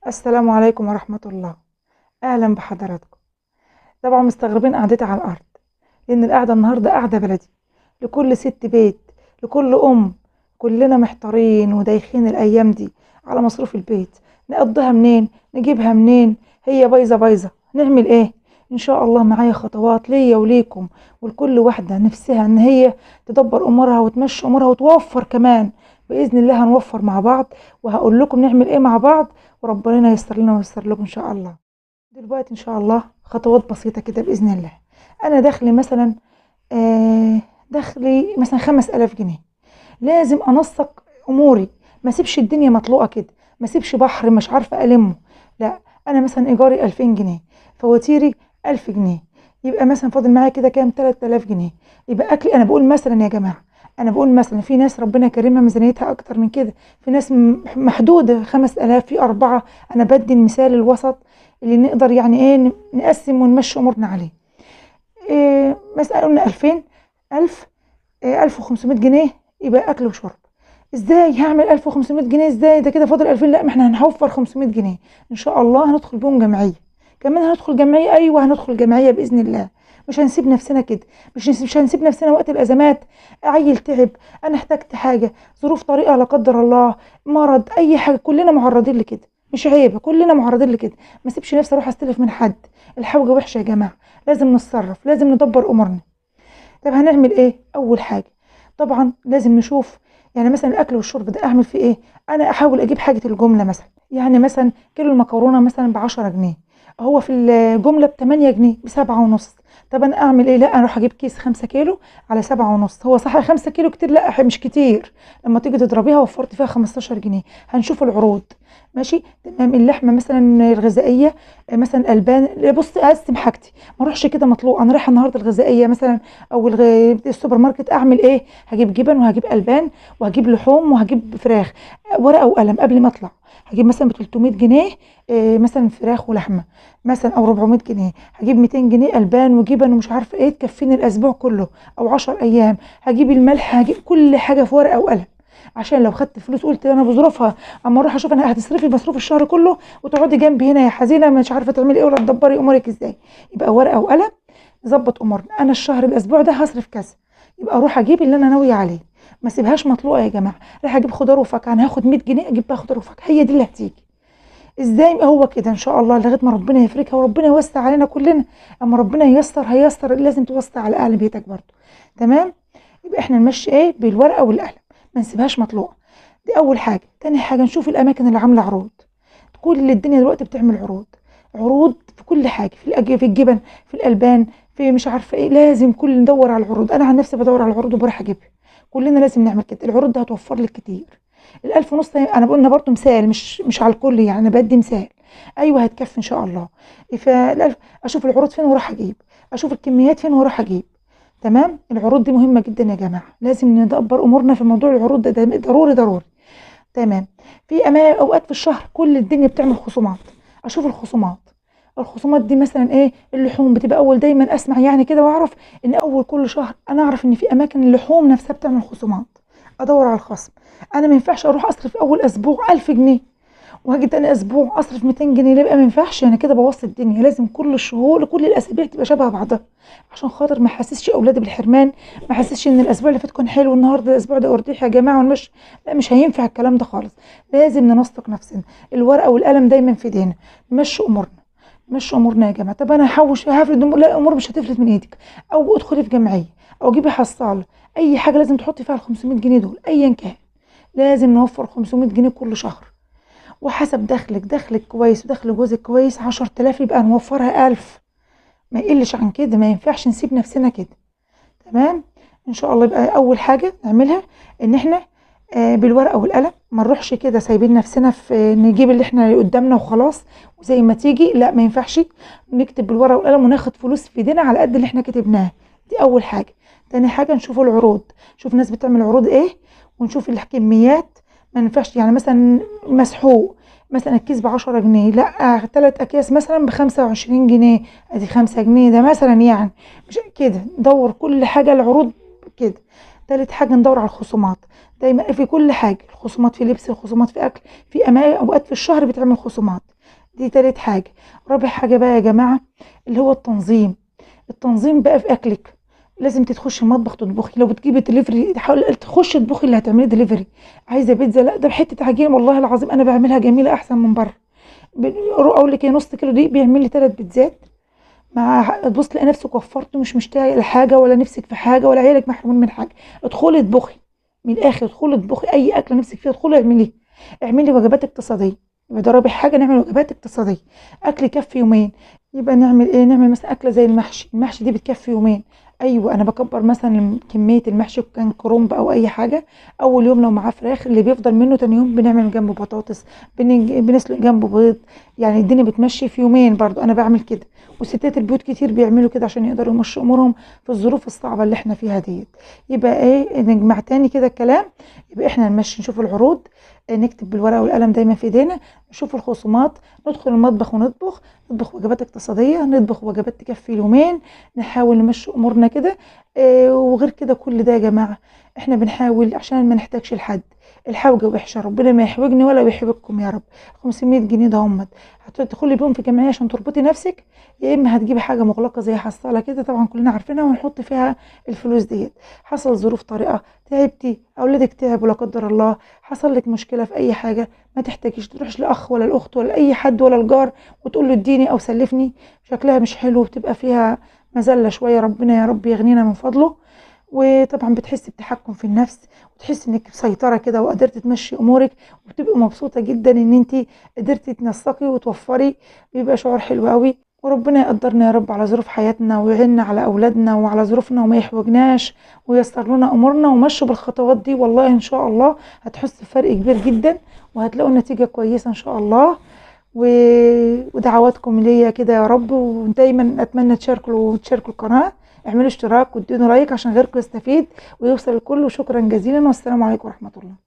السلام عليكم ورحمة الله. أهلا بحضراتكم. طبعا مستغربين قعدتي على الأرض، لأن القعدة النهاردة قعدة بلدي لكل ست بيت، لكل أم. كلنا محتارين ودايخين الأيام دي على مصروف البيت، نقضيها منين، نجيبها منين، هي بايظة بايظة، نعمل إيه؟ إن شاء الله معايا خطوات ليا وليكم ولكل واحدة نفسها إن هي تدبر أمورها وتمشي أمورها وتوفر كمان. بإذن الله هنوفر مع بعض، وهقول لكم نعمل إيه مع بعض، وربنا ييسر لنا وييسر لكم إن شاء الله. دلوقتي إن شاء الله خطوات بسيطة كده بإذن الله. أنا دخلي مثلا دخلي مثلا 5000 جنيه. لازم أنسق أموري، ما سيبش الدنيا مطلوقة كده، ما سيبش بحر مش عارفة ألمه. لا، أنا مثلا إيجاري 2000 جنيه، فواتيري 1000 جنيه، يبقى مثلا فاضل معايا كده كام؟ 3000 جنيه. يبقى أكلي، أنا بقول مثلا يا جماعة، أنا بقول مثلا في ناس ربنا يكرمها ميزانيتها أكتر من كده، في ناس محدودة 5000، في أربعة. أنا بدي المثال الوسط اللي نقدر يعني إيه نقسم ونمشي أمورنا عليه. مثلا قلنا 2000، 1000، 1500 جنيه، يبقى أكل وشرب. ازاي هعمل 1500 جنيه؟ ازاي ده كده فاضل 2000؟ لا، ما احنا هنوفر 500 جنيه ان شاء الله، هندخل بهم جمعية. كمان هندخل جمعية، ايوه هندخل جمعية بإذن الله. مش هنسيب نفسنا كده، مش هنسيب نفسنا وقت الأزمات. عيل تعب، انا احتجت حاجة، ظروف طارئة لا قدر الله، مرض، اي حاجة، كلنا معرضين لكده، مش عيب، كلنا معرضين لكده. ما سيبش نفسي اروح استلف من حد. الحوجة وحشة يا جماعة، لازم نتصرف، لازم ندبر امورنا. طب هنعمل ايه؟ اول حاجه طبعا لازم نشوف، يعني مثلا الاكل والشرب ده اعمل فيه ايه. انا احاول اجيب حاجه الجمله، مثلا يعني مثلا كيلو المكرونه مثلا ب10 جنيه، هو في الجمله ب8 جنيه، ب7 ونص. طب انا اعمل ايه؟ لا، انا اروح اجيب كيس 5 كيلو على 7 ونص. هو صح 5 كيلو كتير؟ لا مش كتير، لما تيجي تضربيها وفرت فيها 15 جنيه. هنشوف العروض. ماشي تمام. اللحمه مثلا الغذائيه، مثلا البان، بص اقسم حاجتي، ما اروحش كده مطلوع. انا رايحه النهارده الغذائيه مثلا او السوبر ماركت، اعمل ايه؟ هجيب جبن وهجيب البان وهجيب لحوم وهجيب فراخ. ورقه وقلم قبل ما اطلع. هجيب مثلا ب 300 جنيه، مثلا فراخ ولحمه مثلا، او 400 جنيه. هجيب 200 جنيه البان وجبن ومش عارفه ايه تكفيني الاسبوع كله او 10 ايام. هجيب الملح، هجيب كل حاجه في ورقه وقلم، عشان لو خدت فلوس قلت انا بظروفها اما اروح اشوف انا هتصرفي مصروف الشهر كله وتقعدي جنبي هنا يا حزينه مش عارفه تعملي ايه ولا تدبري امورك ازاي. يبقى ورقه وقلم نظبط امورنا. انا الشهر الاسبوع ده هصرف كذا، يبقى اروح اجيب اللي انا ناويه عليه. ما سيبهاش مطلوقه يا جماعه. رايح اجيب خضار وفاكهه، انا هاخد 100 جنيه اجيب بقى خضار وفاكهه، هي دي اللي هتيجي. ازاي؟ هو كده ان شاء الله لغايه ما ربنا يفرجها وربنا يوسع علينا كلنا. اما ربنا ييسر هيسر، لازم توسع على اهل بيتك برضه. تمام. يبقى احنا نمشي ايه؟ بالورقه والقلم، ما نسيبهاش مطلوقه. دي اول حاجه. تاني حاجه نشوف الاماكن اللي عامله عروض. كل الدنيا دلوقتي بتعمل عروض، عروض في كل حاجه، في الجبن، في الالبان، في مش عارفه ايه. لازم كل ندور على العروض. انا عن نفسي بدور على العروض وبروح اجيبها. كلنا لازم نعمل كده. العروض دي هتوفر لك كتير. الالف ونص انا قلنا برضو مثال، مش على الكل يعني، انا بدي مثال. ايوه هتكفي ان شاء الله. فالالف، اشوف العروض فين واروح اجيب، اشوف الكميات فين واروح اجيب. تمام. العروض دي مهمه جدا يا جماعه، لازم ندبر امورنا في موضوع العروض ده ضروري ضروري. تمام. في اوقات في الشهر كل الدنيا بتعمل خصومات. اشوف الخصومات. الخصومات دي مثلا ايه؟ اللحوم بتبقى اول، دايما اسمع يعني كده واعرف ان اول كل شهر انا اعرف ان في اماكن اللحوم نفسها بتعمل خصومات. ادور على الخصم. انا ما ينفعش اروح اصرف اول اسبوع 1000 جنيه وهاجي تاني اسبوع اصرف 200 جنيه. لا، ما ينفعش يعني كده بوظت الدنيا. لازم كل الشهور كل الاسابيع تبقى شبه بعضها، عشان خاطر ما احسسش اولادي بالحرمان، ما احسسش ان الاسبوع اللي فات كان حلو النهارده الاسبوع ده ارديح يا جماعه ونمشي. لا، مش هينفع الكلام ده خالص. لازم ننسق نفسنا. الورقه والقلم دايما في ايدينا. نمشي امورنا، نمشي امورنا يا جماعه. طب انا هحوش هفرد لا، الامور مش هتفلت من ايدك. او ادخلي في جمعيه او جيبي حصاله، اي حاجه لازم تحطي فيها ال 500 جنيه دول ايا كان. لازم نوفر 500 جنيه كل شهر، وحسب دخلك. دخلك كويس ودخل جوزك كويس 10000، يبقى نوفرها 1000، ما يقلش عن كده. ما ينفعش نسيب نفسنا كده. تمام. ان شاء الله. يبقى اول حاجه نعملها ان احنا بالورقه والقلم، ما نروحش كده سايبين نفسنا في نجيب اللي احنا قدامنا وخلاص وزي ما تيجي. لا، ما ينفعش. نكتب بالورقه والقلم وناخد فلوس في ايدينا على قد اللي احنا كتبناه. دي اول حاجه. تاني حاجه نشوف العروض، نشوف ناس بتعمل عروض ايه، ونشوف الكميات. ما ينفعش يعني مثلا مسحوق، مثلا الكيس ب10 جنيه، لا 3 اكياس مثلا ب25 جنيه، ادي 5 جنيه ده مثلا يعني. مش كده. ندور كل حاجه العروض كده. تالت حاجه ندور على الخصومات. دايما في كل حاجه الخصومات، في لبس، الخصومات في اكل، في اوقات في الشهر بتعمل خصومات. دي تالت حاجة. رابع حاجة بقى يا جماعة اللي هو التنظيم. التنظيم بقى في اكلك، لازم تخشي المطبخ تطبخي. لو بتجيبي دليفري تحاولي تخشي تطبخي اللي هتعمليه دليفري. عايزه بيتزا، لا ده بحته عجينه والله العظيم انا بعملها جميله احسن من بره. اقول لك ايه، نص كيلو دي بيعمل لي 3 بيتزات. مع تبص تلاقي نفسك وفرت، مش مشتاقه لحاجه ولا نفسك في حاجه ولا عيالك محرومين من حاجه. ادخلي اطبخي من الاخر، ادخلي اطبخي اي اكله نفسك فيها ادخلي اعمليها. اعملي وجبات اقتصاديه. يبقى ده رابع حاجه، نعمل وجبات اقتصاديه، اكل يكفي يومين. يبقى نعمل ايه؟ نعمل مثلا اكله زي المحشي. المحشي دي بتكفي يومين. ايوه انا بكبر مثلا كميه المحشي، كان كرنب او اي حاجه. اول يوم لو معاه فراخ اللي بيفضل منه تاني يوم بنعمل جنبه بطاطس، بنسلق جنبه بيض. يعني الدنيا بتمشي في يومين، برضو انا بعمل كده. وستات البيوت كتير بيعملوا كده عشان يقدروا يمشوا امورهم في الظروف الصعبه اللي احنا فيها ديت. يبقى ايه، نجمع تاني كده الكلام. يبقى احنا نمشي، نشوف العروض، نكتب بالورقه والقلم دايما في ايدينا، نشوف الخصومات، ندخل المطبخ ونطبخ. نطبخ وجبات اقتصاديه، نطبخ وجبات تكفي اليومين، نحاول نمشي امورنا كده. وغير كده كل ده يا جماعه احنا بنحاول عشان ما نحتاجش لحد. الحوجه وحشه، ربنا ما يحوجني ولا يحوجكم يا رب. 500 جنيه ده هم هتدخلي بيهم في جمعيه عشان تربطي نفسك، يا اما هتجيبي حاجه مغلقه زي حصاله كده طبعا كلنا عارفينها ونحط فيها الفلوس ديت. حصل ظروف طارئه، تعبتي، اولادك تعبوا لا قدر الله، حصل لك مشكله في اي حاجه، ما تحتاجيش تروحش لاخ ولا الاخت ولا اي حد ولا الجار وتقول له اديني او سلفني. شكلها مش حلو، بتبقى فيها مذله شويه. ربنا يا رب يغنينا من فضله. وطبعا بتحسي بتحكم في النفس، وتحسي انك مسيطره كده وقدرتي تمشي امورك، وبتبقي مبسوطه جدا ان انت قدرتي تنسقي وتوفري. بيبقى شعور حلو قوي. وربنا يقدرنا يا رب على ظروف حياتنا، ويعيننا على اولادنا وعلى ظروفنا وما يحوجناش، وييسر لنا امورنا. ومشوا بالخطوات دي والله ان شاء الله هتحسوا بفرق كبير جدا، وهتلاقوا نتيجه كويسه ان شاء الله. و... ودعواتكم ليا كده يا رب. ودايما اتمنى تشاركوا القناه، اعملوا اشتراك وادينوا لايك عشان غيركم يستفيد ويوصل الكل. وشكرا جزيلا، والسلام عليكم ورحمه الله.